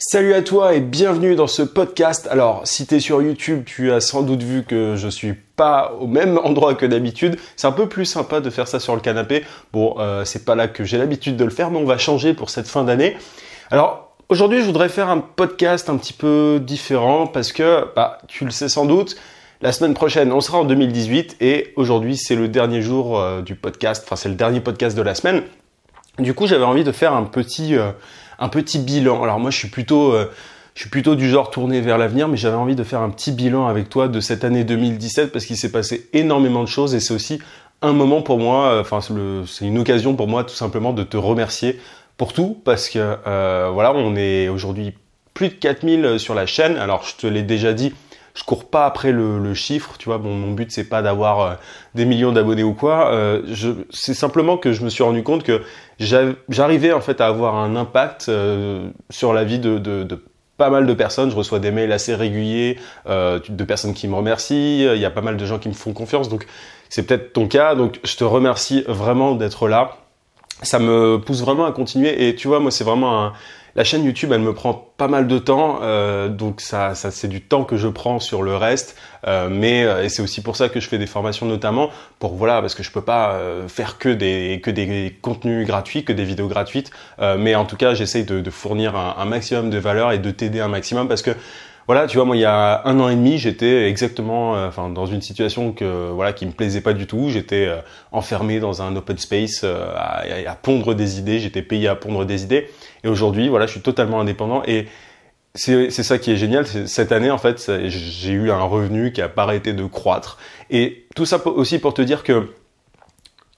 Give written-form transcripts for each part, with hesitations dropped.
Salut à toi et bienvenue dans ce podcast. Alors, si tu es sur YouTube, tu as sans doute vu que je suis pas au même endroit que d'habitude. C'est un peu plus sympa de faire ça sur le canapé. Bon, c'est pas là que j'ai l'habitude de le faire, mais on va changer pour cette fin d'année. Alors, aujourd'hui, je voudrais faire un podcast un petit peu différent parce que, tu le sais sans doute, la semaine prochaine, on sera en 2018 et aujourd'hui, c'est le dernier jour du podcast. Enfin, c'est le dernier podcast de la semaine. Du coup, j'avais envie de faire un petit bilan. Alors moi, je suis plutôt du genre tourné vers l'avenir, mais j'avais envie de faire un petit bilan avec toi de cette année 2017 parce qu'il s'est passé énormément de choses et c'est aussi un moment pour moi, c'est une occasion pour moi tout simplement de te remercier pour tout parce que on est aujourd'hui plus de 4000 sur la chaîne. Alors je te l'ai déjà dit, je cours pas après le chiffre, tu vois. Bon, mon but c'est pas d'avoir des millions d'abonnés ou quoi. C'est simplement que je me suis rendu compte que j'arrivais en fait à avoir un impact sur la vie de pas mal de personnes. Je reçois des mails assez réguliers de personnes qui me remercient. Il y a pas mal de gens qui me font confiance. Donc c'est peut-être ton cas. Donc je te remercie vraiment d'être là. Ça me pousse vraiment à continuer. Et tu vois, moi c'est vraiment la chaîne YouTube, elle me prend pas mal de temps, donc ça c'est du temps que je prends sur le reste, et c'est aussi pour ça que je fais des formations notamment, parce que je peux pas faire que des contenus gratuits, que des vidéos gratuites, mais en tout cas j'essaye de fournir un maximum de valeur et de t'aider un maximum parce que voilà, tu vois, moi il y a 1 an et demi, j'étais exactement, dans une situation qui me plaisait pas du tout. J'étais enfermé dans un open space à pondre des idées. J'étais payé à pondre des idées. Et aujourd'hui, je suis totalement indépendant. Et c'est ça qui est génial. Cette année, en fait, j'ai eu un revenu qui a pas arrêté de croître. Et tout ça aussi pour te dire que,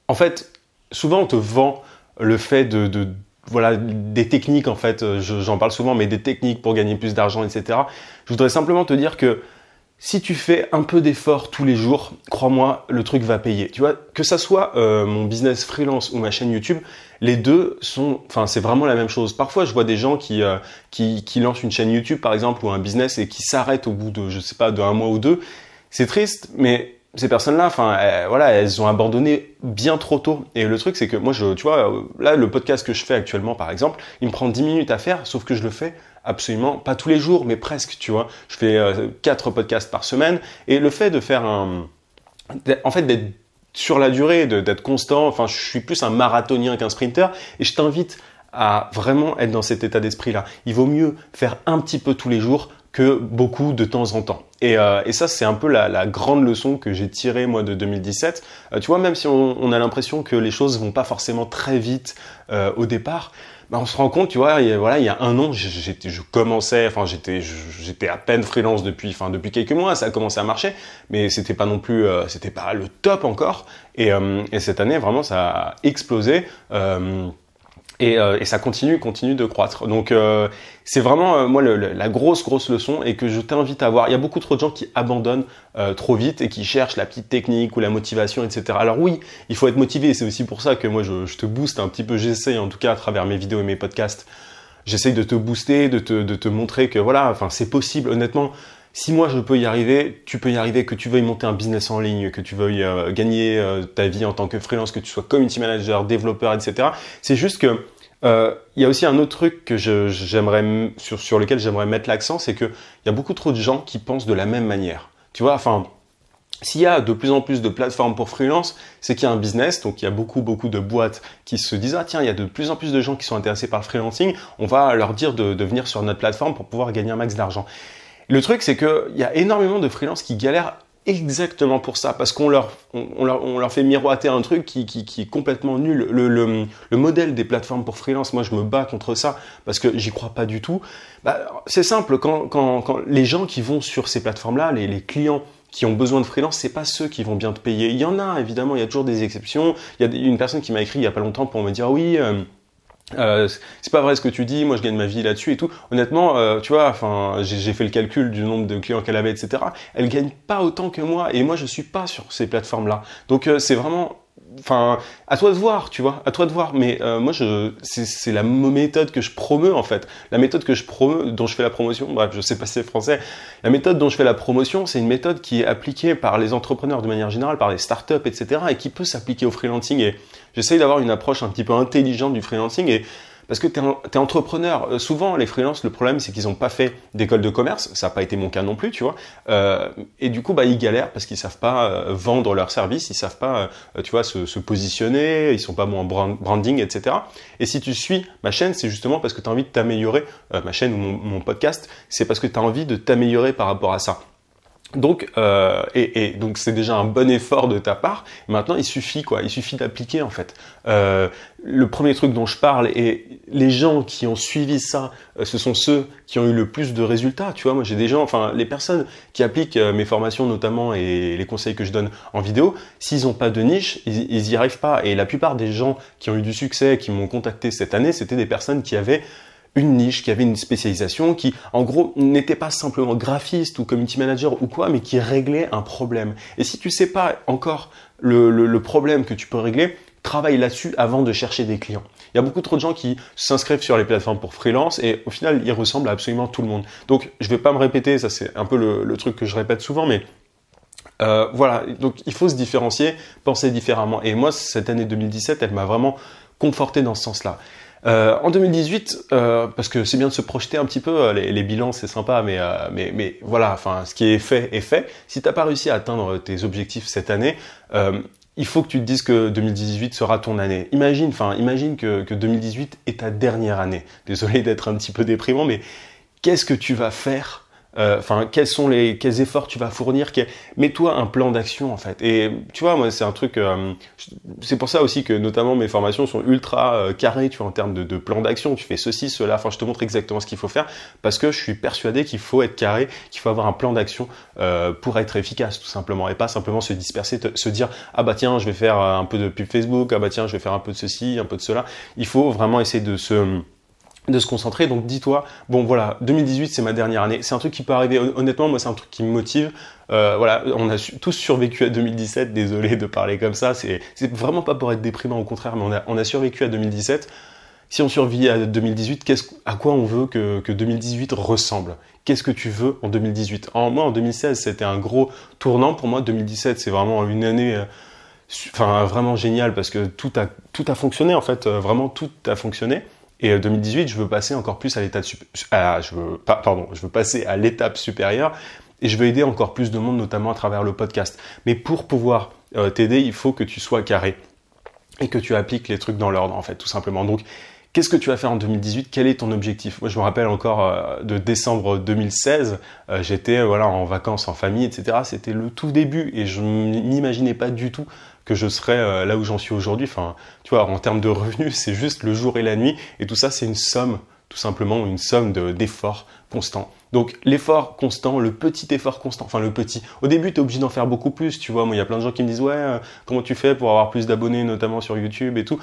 en fait, souvent on te vend le fait des techniques en fait, j'en parle souvent, mais des techniques pour gagner plus d'argent, etc. Je voudrais simplement te dire que si tu fais un peu d'effort tous les jours, crois-moi, le truc va payer. Tu vois, que ça soit mon business freelance ou ma chaîne YouTube, les deux c'est vraiment la même chose. Parfois, je vois des gens qui lancent une chaîne YouTube, par exemple, ou un business et qui s'arrêtent au bout de 1 mois ou 2. C'est triste, mais ces personnes-là, elles ont abandonné bien trop tôt. Et le truc, c'est que moi, tu vois, là, le podcast que je fais actuellement, par exemple, il me prend 10 minutes à faire, sauf que je le fais absolument pas tous les jours, mais presque, tu vois. Je fais 4 podcasts par semaine. Et le fait de faire d'être sur la durée, d'être constant, je suis plus un marathonien qu'un sprinter. Et je t'invite à vraiment être dans cet état d'esprit-là. Il vaut mieux faire un petit peu tous les jours que beaucoup de temps en temps. Et ça, c'est un peu la grande leçon que j'ai tirée, moi, de 2017. Tu vois, même si on a l'impression que les choses vont pas forcément très vite au départ, on se rend compte, tu vois, il y a 1 an, j'étais à peine freelance depuis quelques mois, ça a commencé à marcher, mais c'était pas non plus, c'était pas le top encore. Et cette année, vraiment, ça a explosé. Et ça continue de croître. Donc c'est vraiment moi la grosse leçon et que je t'invite à voir. Il y a beaucoup trop de gens qui abandonnent trop vite et qui cherchent la petite technique ou la motivation, etc. Alors oui, il faut être motivé. C'est aussi pour ça que moi je te booste un petit peu. J'essaye en tout cas à travers mes vidéos et mes podcasts. J'essaye de te booster, de te montrer que c'est possible. Honnêtement, si moi je peux y arriver, tu peux y arriver, que tu veuilles monter un business en ligne, que tu veuilles gagner ta vie en tant que freelance, que tu sois community manager, développeur, etc. C'est juste que il y a aussi un autre truc que sur lequel j'aimerais mettre l'accent, c'est que il y a beaucoup trop de gens qui pensent de la même manière. Tu vois, s'il y a de plus en plus de plateformes pour freelance, c'est qu'il y a un business, donc il y a beaucoup de boîtes qui se disent « Ah tiens, il y a de plus en plus de gens qui sont intéressés par le freelancing, on va leur dire de venir sur notre plateforme pour pouvoir gagner un max d'argent. » Le truc, c'est qu'il y a énormément de freelance qui galèrent exactement pour ça, parce qu'on leur fait miroiter un truc qui est complètement nul. Le modèle des plateformes pour freelance, moi je me bats contre ça, parce que j'y crois pas du tout. C'est simple, quand les gens qui vont sur ces plateformes-là, les clients qui ont besoin de freelance, c'est pas ceux qui vont bien te payer. Il y en a, évidemment, il y a toujours des exceptions. Il y a une personne qui m'a écrit il y a pas longtemps pour me dire « Oui, c'est pas vrai ce que tu dis, moi je gagne ma vie là-dessus et tout. » Honnêtement, tu vois, j'ai fait le calcul du nombre de clients qu'elle avait, etc. Elle gagne pas autant que moi et moi je suis pas sur ces plateformes-là. Donc c'est vraiment, à toi de voir, tu vois, à toi de voir. Mais moi c'est la méthode que je promeus en fait. La méthode que je promeus, dont je fais la promotion, bref, je sais pas si c'est français. La méthode dont je fais la promotion, c'est une méthode qui est appliquée par les entrepreneurs de manière générale, par les startups, etc. et qui peut s'appliquer au freelancing. Et j'essaye d'avoir une approche un petit peu intelligente du freelancing et parce que t'es entrepreneur. Souvent, les freelances, le problème, c'est qu'ils n'ont pas fait d'école de commerce. Ça n'a pas été mon cas non plus, tu vois. Et du coup, ils galèrent parce qu'ils savent pas vendre leurs services, ils savent pas, tu vois, se positionner, ils sont pas bons en branding, etc. Et si tu suis ma chaîne, c'est justement parce que tu as envie de t'améliorer, ma chaîne ou mon podcast, c'est parce que tu as envie de t'améliorer par rapport à ça. Donc, donc c'est déjà un bon effort de ta part. Maintenant, il suffit d'appliquer en fait. Le premier truc dont je parle, et les gens qui ont suivi ça, ce sont ceux qui ont eu le plus de résultats. Tu vois, moi j'ai des gens, enfin les personnes qui appliquent mes formations notamment et les conseils que je donne en vidéo, s'ils n'ont pas de niche, ils y arrivent pas. Et la plupart des gens qui ont eu du succès, qui m'ont contacté cette année, c'était des personnes qui avaient une niche, qui avait une spécialisation, qui en gros n'était pas simplement graphiste ou community manager ou quoi, mais qui réglait un problème. Et si tu sais pas encore le problème que tu peux régler, travaille là-dessus avant de chercher des clients. Il y a beaucoup trop de gens qui s'inscrivent sur les plateformes pour freelance et au final ils ressemblent à absolument tout le monde. Donc je vais pas me répéter, ça c'est un peu le truc que je répète souvent, mais voilà, donc il faut se différencier, penser différemment. Et moi cette année 2017, elle m'a vraiment conforté dans ce sens-là. En 2018, parce que c'est bien de se projeter un petit peu, les bilans c'est sympa, mais voilà, enfin ce qui est fait est fait. Si t'as pas réussi à atteindre tes objectifs cette année, il faut que tu te dises que 2018 sera ton année. Imagine que 2018 est ta dernière année. Désolé d'être un petit peu déprimant, mais qu'est-ce que tu vas faire? Quels efforts tu vas fournir, mets-toi un plan d'action en fait. Et tu vois, moi c'est un truc, c'est pour ça aussi que notamment mes formations sont ultra carrées, tu vois, en termes de plan d'action. Tu fais ceci, cela, enfin je te montre exactement ce qu'il faut faire parce que je suis persuadé qu'il faut être carré, qu'il faut avoir un plan d'action pour être efficace tout simplement et pas simplement se disperser, se dire ah bah tiens je vais faire un peu de pub Facebook, ah bah tiens je vais faire un peu de ceci, un peu de cela. Il faut vraiment essayer de se concentrer. Donc dis-toi, bon voilà, 2018 c'est ma dernière année, c'est un truc qui peut arriver, honnêtement moi c'est un truc qui me motive, voilà, on a tous survécu à 2017, désolé de parler comme ça, c'est vraiment pas pour être déprimant, au contraire, mais on a survécu à 2017, si on survit à 2018, à quoi on veut que 2018 ressemble? Qu'est-ce que tu veux en 2018? Moi en 2016 c'était un gros tournant, pour moi 2017 c'est vraiment une année vraiment géniale parce que tout a fonctionné en fait, vraiment tout a fonctionné. Et 2018, je veux passer encore plus à l'étape je veux passer à l'étape supérieure et je veux aider encore plus de monde, notamment à travers le podcast. Mais pour pouvoir t'aider, il faut que tu sois carré et que tu appliques les trucs dans l'ordre, en fait, tout simplement. Donc, qu'est-ce que tu vas faire en 2018? Quel est ton objectif? Moi, je me rappelle encore de décembre 2016, j'étais en vacances en famille, etc. C'était le tout début et je m'imaginais pas du tout que je serais là où j'en suis aujourd'hui. Enfin, tu vois, en termes de revenus, c'est juste le jour et la nuit. Et tout ça, c'est une somme, tout simplement, une somme d'efforts constants. Donc, l'effort constant, le petit effort constant, enfin le petit. Au début, tu es obligé d'en faire beaucoup plus, tu vois. Moi, il y a plein de gens qui me disent, ouais, comment tu fais pour avoir plus d'abonnés, notamment sur YouTube et tout.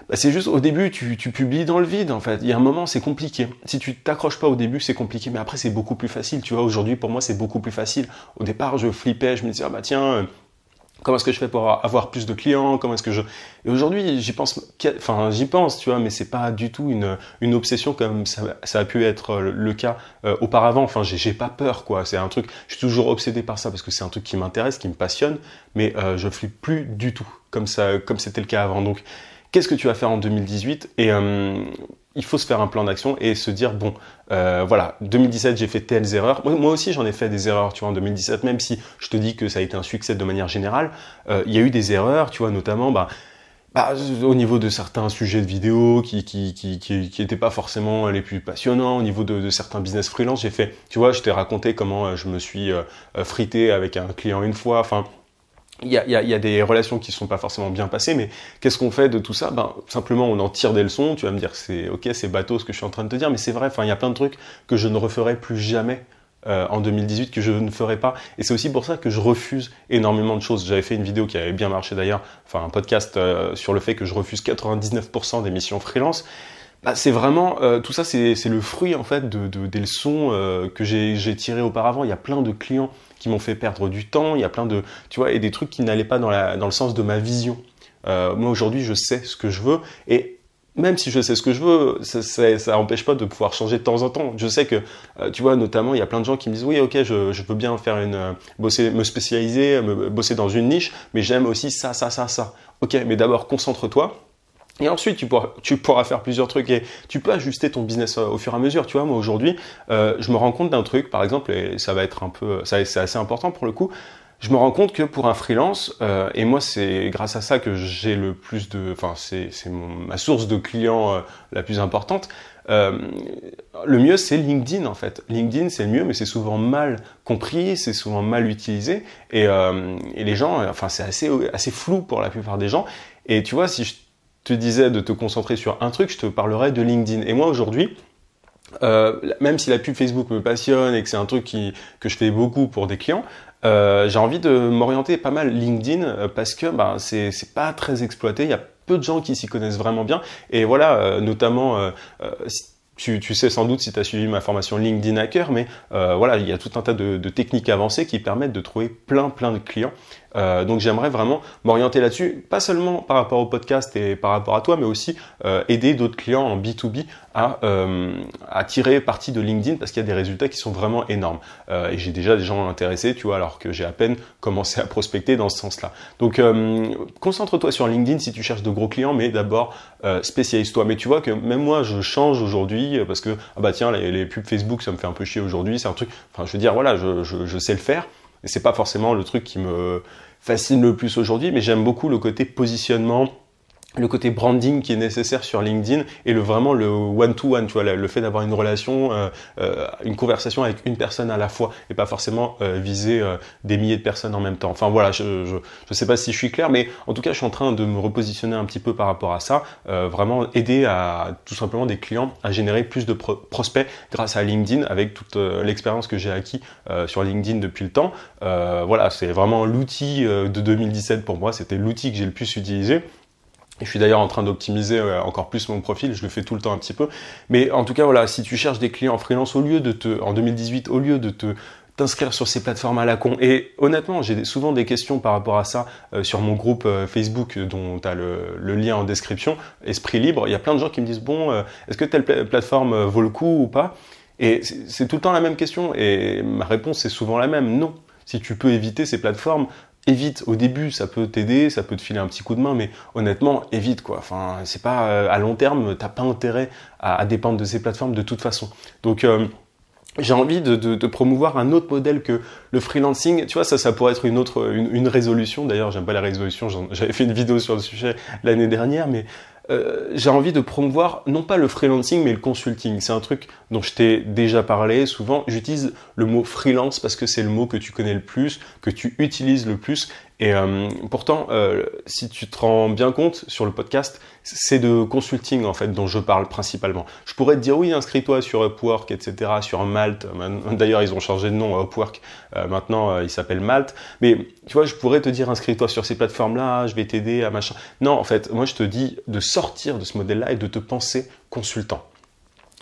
Bah, c'est juste, au début, tu publies dans le vide, en fait. Il y a un moment, c'est compliqué. Si tu t'accroches pas au début, c'est compliqué. Mais après, c'est beaucoup plus facile, tu vois. Aujourd'hui, pour moi, c'est beaucoup plus facile. Au départ, je flippais, je me disais, ah bah tiens... comment est-ce que je fais pour avoir plus de clients? Comment est-ce que je... Et aujourd'hui, j'y pense, tu vois, mais c'est pas du tout une obsession comme ça a pu être le cas auparavant. Enfin, j'ai pas peur, quoi. C'est un truc, je suis toujours obsédé par ça parce que c'est un truc qui m'intéresse, qui me passionne, mais je flippe plus du tout comme c'était le cas avant. Donc, qu'est-ce que tu vas faire en 2018? Et il faut se faire un plan d'action et se dire, bon, voilà, 2017, j'ai fait telles erreurs. Moi aussi, j'en ai fait des erreurs, tu vois, en 2017, même si je te dis que ça a été un succès de manière générale, il y a eu des erreurs, tu vois, notamment, au niveau de certains sujets de vidéo qui étaient pas forcément les plus passionnants, au niveau de certains business freelance, tu vois, je t'ai raconté comment je me suis frité avec un client une fois, enfin, il y a des relations qui sont pas forcément bien passées, mais qu'est-ce qu'on fait de tout ça? Simplement, on en tire des leçons. Tu vas me dire, c'est bateau ce que je suis en train de te dire, mais c'est vrai. Enfin, il y a plein de trucs que je ne referai plus jamais en 2018, que je ne ferai pas. Et c'est aussi pour ça que je refuse énormément de choses. J'avais fait une vidéo qui avait bien marché d'ailleurs, enfin un podcast sur le fait que je refuse 99% des missions freelance. C'est vraiment tout ça, c'est le fruit en fait des leçons que j'ai tirées auparavant. Il y a plein de clients qui m'ont fait perdre du temps, il y a plein de, tu vois, et des trucs qui n'allaient pas dans le sens de ma vision. Moi aujourd'hui, je sais ce que je veux et même si je sais ce que je veux, ça n'empêche pas de pouvoir changer de temps en temps. Je sais que, tu vois, notamment, il y a plein de gens qui me disent, oui, ok, je veux bien faire me spécialiser, bosser dans une niche, mais j'aime aussi ça. Ok, mais d'abord, concentre-toi. Et ensuite, tu pourras faire plusieurs trucs et tu peux ajuster ton business au fur et à mesure. Tu vois, moi aujourd'hui, je me rends compte d'un truc, par exemple, et ça va être c'est assez important pour le coup. Je me rends compte que pour un freelance, et moi c'est grâce à ça que j'ai le plus enfin ma source de clients la plus importante. Le mieux c'est LinkedIn en fait. LinkedIn c'est le mieux, mais c'est souvent mal compris, c'est souvent mal utilisé et les gens, enfin c'est assez flou pour la plupart des gens. Et tu vois, si je te disais de te concentrer sur un truc, je te parlerais de LinkedIn. Et moi aujourd'hui, même si la pub Facebook me passionne et que c'est un truc que je fais beaucoup pour des clients, j'ai envie de m'orienter pas mal LinkedIn parce que c'est pas très exploité. Il y a peu de gens qui s'y connaissent vraiment bien. Et voilà, notamment, tu sais sans doute si tu as suivi ma formation LinkedIn Hacker, mais voilà, il y a tout un tas de techniques avancées qui permettent de trouver plein de clients. Donc j'aimerais vraiment m'orienter là-dessus, pas seulement par rapport au podcast et par rapport à toi, mais aussi aider d'autres clients en B2B à tirer parti de LinkedIn parce qu'il y a des résultats qui sont vraiment énormes. Et j'ai déjà des gens intéressés, tu vois, alors que j'ai à peine commencé à prospecter dans ce sens-là. Donc concentre-toi sur LinkedIn si tu cherches de gros clients, mais d'abord spécialise-toi. Mais tu vois que même moi je change aujourd'hui parce que ah bah tiens les pubs Facebook ça me fait un peu chier aujourd'hui, c'est un truc. Enfin je veux dire voilà je sais le faire. Et c'est pas forcément le truc qui me fascine le plus aujourd'hui, mais j'aime beaucoup le côté positionnement, le côté branding qui est nécessaire sur LinkedIn et vraiment le one-to-one, tu vois, le fait d'avoir une relation, une conversation avec une personne à la fois et pas forcément viser des milliers de personnes en même temps. Enfin voilà, je sais pas si je suis clair, mais en tout cas, je suis en train de me repositionner un petit peu par rapport à ça, vraiment aider à tout simplement des clients à générer plus de prospects grâce à LinkedIn avec toute l'expérience que j'ai acquis sur LinkedIn depuis le temps. Voilà, c'est vraiment l'outil de 2017 pour moi, c'était l'outil que j'ai le plus utilisé. Et je suis d'ailleurs en train d'optimiser encore plus mon profil, je le fais tout le temps un petit peu. Mais en tout cas, voilà, si tu cherches des clients en freelance en 2018, au lieu de t'inscrire sur ces plateformes à la con. Et honnêtement, j'ai souvent des questions par rapport à ça sur mon groupe Facebook dont tu as le lien en description, Esprit Libre. Il y a plein de gens qui me disent, bon, est-ce que telle plateforme vaut le coup ou pas? Et c'est tout le temps la même question et ma réponse est souvent la même, non. Si tu peux éviter ces plateformes, évite. Au début, ça peut t'aider, ça peut te filer un petit coup de main, mais honnêtement, évite quoi. Enfin, c'est pas à long terme, t'as pas intérêt à dépendre de ces plateformes de toute façon. Donc j'ai envie de promouvoir un autre modèle que le freelancing. Tu vois, ça pourrait être une résolution. D'ailleurs, j'aime pas les résolutions. J'avais fait une vidéo sur le sujet l'année dernière, mais j'ai envie de promouvoir non pas le freelancing mais le consulting. C'est un truc dont je t'ai déjà parlé souvent. J'utilise le mot freelance parce que c'est le mot que tu connais le plus, que tu utilises le plus. Et pourtant, si tu te rends bien compte sur le podcast, c'est de consulting en fait dont je parle principalement. Je pourrais te dire oui, inscris-toi sur Upwork, etc., sur Malt. D'ailleurs, ils ont changé de nom à Upwork. Maintenant, il s'appelle Malt. Mais tu vois, je pourrais te dire inscris-toi sur ces plateformes-là, je vais t'aider à machin. Non, en fait, moi je te dis de sortir de ce modèle-là et de te penser consultant.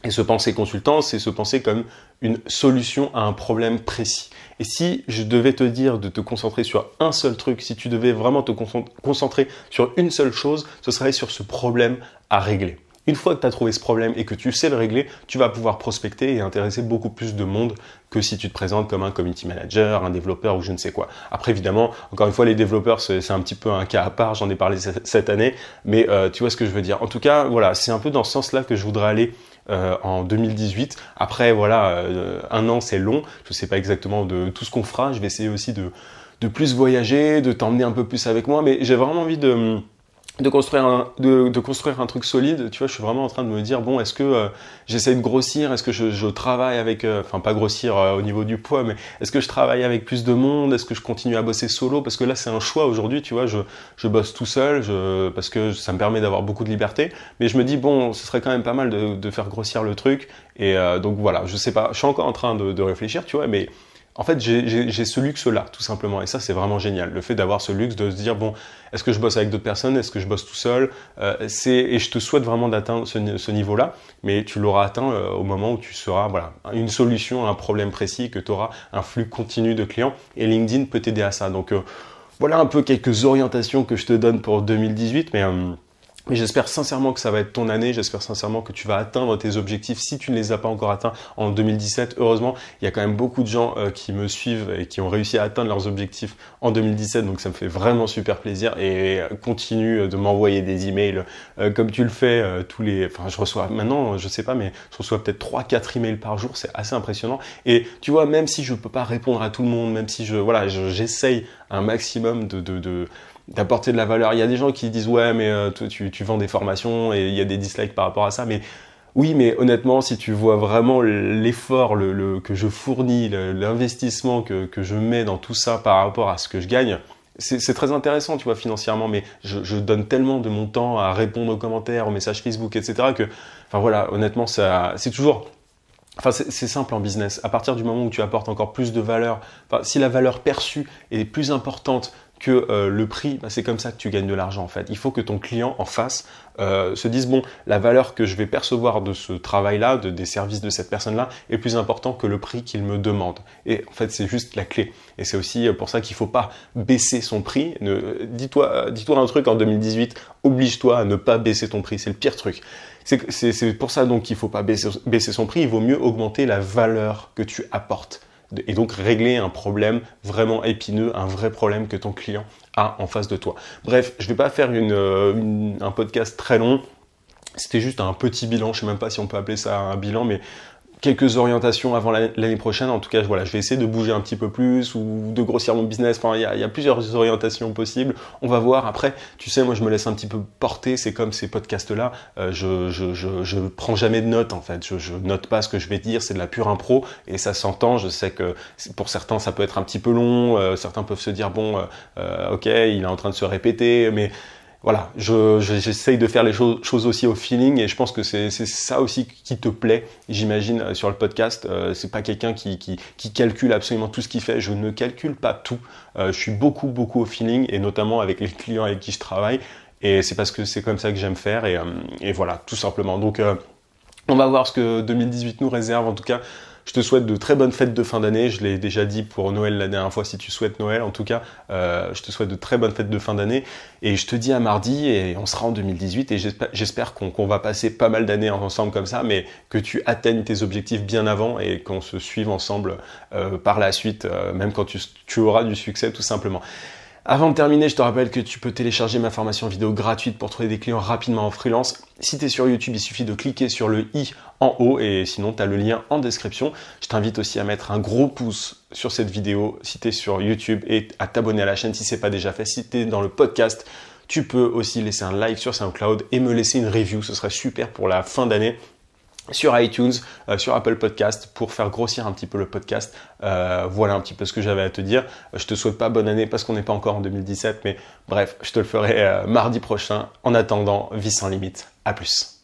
Et se penser consultant, c'est se penser comme une solution à un problème précis. Et si je devais te dire de te concentrer sur un seul truc, si tu devais vraiment te concentrer sur une seule chose, ce serait sur ce problème à régler. Une fois que tu as trouvé ce problème et que tu sais le régler, tu vas pouvoir prospecter et intéresser beaucoup plus de monde que si tu te présentes comme un community manager, un développeur ou je ne sais quoi. Après, évidemment, encore une fois, les développeurs, c'est un petit peu un cas à part, j'en ai parlé cette année, mais tu vois ce que je veux dire. En tout cas, voilà, c'est un peu dans ce sens-là que je voudrais aller en 2018. Après, voilà, un an, c'est long. Je ne sais pas exactement de tout ce qu'on fera. Je vais essayer aussi de plus voyager, de t'emmener un peu plus avec moi, mais j'ai vraiment envie de construire un truc solide. Tu vois, je suis vraiment en train de me dire bon, est-ce que j'essaie de grossir, est-ce que je travaille avec enfin pas grossir au niveau du poids, mais est-ce que je travaille avec plus de monde, est-ce que je continue à bosser solo, parce que là c'est un choix aujourd'hui, tu vois, je bosse tout seul parce que ça me permet d'avoir beaucoup de liberté, mais je me dis bon, ce serait quand même pas mal de faire grossir le truc et donc voilà, je sais pas, je suis encore en train de réfléchir, tu vois, mais en fait, j'ai ce luxe-là, tout simplement. Et ça, c'est vraiment génial. Le fait d'avoir ce luxe de se dire, bon, est-ce que je bosse avec d'autres personnes? Est-ce que je bosse tout seul? Et je te souhaite vraiment d'atteindre ce niveau-là. Mais tu l'auras atteint au moment où tu seras, voilà, une solution à un problème précis, que tu auras un flux continu de clients. Et LinkedIn peut t'aider à ça. Donc, voilà un peu quelques orientations que je te donne pour 2018. Mais Mais j'espère sincèrement que ça va être ton année, j'espère sincèrement que tu vas atteindre tes objectifs si tu ne les as pas encore atteints en 2017. Heureusement, il y a quand même beaucoup de gens qui me suivent et qui ont réussi à atteindre leurs objectifs en 2017, donc ça me fait vraiment super plaisir et continue de m'envoyer des emails comme tu le fais enfin je reçois maintenant, je sais pas, mais je reçois peut-être 3-4 emails par jour, c'est assez impressionnant. Et tu vois, même si je peux pas répondre à tout le monde, même si j'essaye un maximum d'apporter de la valeur. Il y a des gens qui disent ouais mais toi, tu vends des formations et il y a des dislikes par rapport à ça, mais oui, mais honnêtement, si tu vois vraiment l'effort que je fournis, l'investissement que je mets dans tout ça par rapport à ce que je gagne, c'est très intéressant, tu vois, financièrement, mais je donne tellement de mon temps à répondre aux commentaires, aux messages Facebook, etc. que, enfin voilà, honnêtement, c'est toujours... Enfin, c'est simple en business. À partir du moment où tu apportes encore plus de valeur, enfin, si la valeur perçue est plus importante que le prix, c'est comme ça que tu gagnes de l'argent en fait. Il faut que ton client en face se dise bon, la valeur que je vais percevoir de ce travail-là, des services de cette personne-là, est plus important que le prix qu'il me demande. Et en fait, c'est juste la clé. Et c'est aussi pour ça qu'il faut pas baisser son prix. Dis-toi un truc en 2018, oblige-toi à ne pas baisser ton prix. C'est le pire truc. C'est pour ça donc qu'il faut pas baisser son prix. Il vaut mieux augmenter la valeur que tu apportes. Et donc régler un problème vraiment épineux, un vrai problème que ton client a en face de toi. Bref, je ne vais pas faire un podcast très long. C'était juste un petit bilan. Je ne sais même pas si on peut appeler ça un bilan, mais quelques orientations avant l'année prochaine. En tout cas, voilà, je vais essayer de bouger un petit peu plus ou de grossir mon business. Enfin, il y a plusieurs orientations possibles. On va voir. Après, tu sais, moi, je me laisse un petit peu porter. C'est comme ces podcasts-là. Je prends jamais de notes, en fait. Je note pas ce que je vais dire. C'est de la pure impro et ça s'entend. Je sais que pour certains, ça peut être un petit peu long. Certains peuvent se dire, bon, ok, il est en train de se répéter, mais... Voilà, j'essaye de faire les choses aussi au feeling et je pense que c'est ça aussi qui te plaît, j'imagine, sur le podcast. C'est pas quelqu'un qui calcule absolument tout ce qu'il fait. Je ne calcule pas tout. Je suis beaucoup au feeling et notamment avec les clients avec qui je travaille. Et c'est parce que c'est comme ça que j'aime faire et voilà, tout simplement. Donc, on va voir ce que 2018 nous réserve. En tout cas, je te souhaite de très bonnes fêtes de fin d'année. Je l'ai déjà dit pour Noël la dernière fois, si tu souhaites Noël. En tout cas, je te souhaite de très bonnes fêtes de fin d'année. Et je te dis à mardi et on sera en 2018. Et j'espère qu'on va passer pas mal d'années ensemble comme ça, mais que tu atteignes tes objectifs bien avant et qu'on se suive ensemble par la suite, même quand tu auras du succès tout simplement. Avant de terminer, je te rappelle que tu peux télécharger ma formation vidéo gratuite pour trouver des clients rapidement en freelance. Si tu es sur YouTube, il suffit de cliquer sur le i en haut et sinon tu as le lien en description. Je t'invite aussi à mettre un gros pouce sur cette vidéo si tu es sur YouTube et à t'abonner à la chaîne si ce n'est pas déjà fait. Si tu es dans le podcast, tu peux aussi laisser un like sur SoundCloud et me laisser une review. Ce serait super pour la fin d'année. Sur iTunes, sur Apple Podcast, pour faire grossir un petit peu le podcast. Voilà un petit peu ce que j'avais à te dire. Je te souhaite pas bonne année parce qu'on n'est pas encore en 2017, mais bref, je te le ferai mardi prochain. En attendant, vie sans limite. À plus.